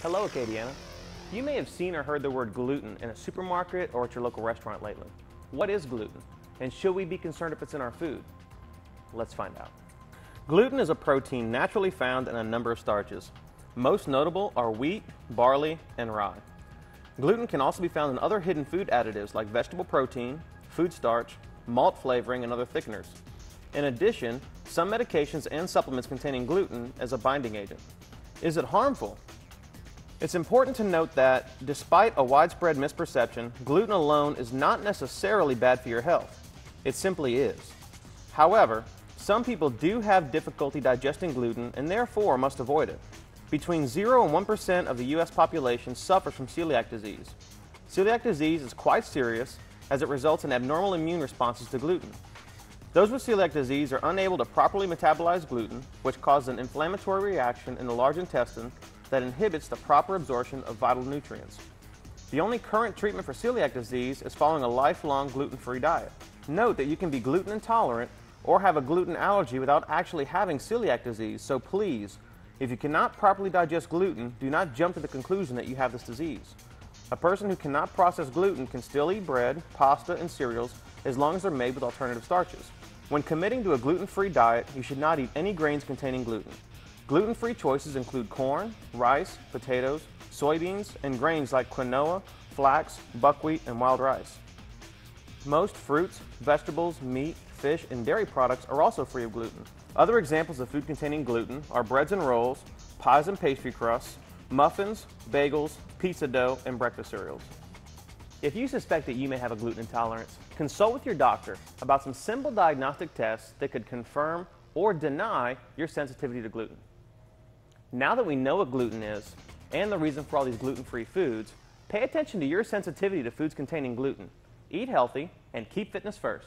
Hello, Acadiana. You may have seen or heard the word gluten in a supermarket or at your local restaurant lately. What is gluten? And should we be concerned if it's in our food? Let's find out. Gluten is a protein naturally found in a number of starches. Most notable are wheat, barley, and rye. Gluten can also be found in other hidden food additives like vegetable protein, food starch, malt flavoring, and other thickeners. In addition, some medications and supplements containing gluten as a binding agent. Is it harmful? It's important to note that, despite a widespread misperception, gluten alone is not necessarily bad for your health. It simply is. However, some people do have difficulty digesting gluten and therefore must avoid it. Between 0 and 1% of the U.S. population suffers from celiac disease. Celiac disease is quite serious as it results in abnormal immune responses to gluten. Those with celiac disease are unable to properly metabolize gluten, which causes an inflammatory reaction in the large intestine that inhibits the proper absorption of vital nutrients. The only current treatment for celiac disease is following a lifelong gluten-free diet. Note that you can be gluten intolerant or have a gluten allergy without actually having celiac disease, so please, if you cannot properly digest gluten, do not jump to the conclusion that you have this disease. A person who cannot process gluten can still eat bread, pasta, and cereals as long as they're made with alternative starches. When committing to a gluten-free diet, you should not eat any grains containing gluten. Gluten-free choices include corn, rice, potatoes, soybeans, and grains like quinoa, flax, buckwheat, and wild rice. Most fruits, vegetables, meat, fish, and dairy products are also free of gluten. Other examples of food containing gluten are breads and rolls, pies and pastry crusts, muffins, bagels, pizza dough, and breakfast cereals. If you suspect that you may have a gluten intolerance, consult with your doctor about some simple diagnostic tests that could confirm or deny your sensitivity to gluten. Now that we know what gluten is and the reason for all these gluten-free foods, pay attention to your sensitivity to foods containing gluten. Eat healthy and keep fitness first.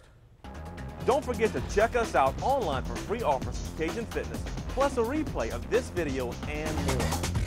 Don't forget to check us out online for free offers from Cajun Fitness, plus a replay of this video and more.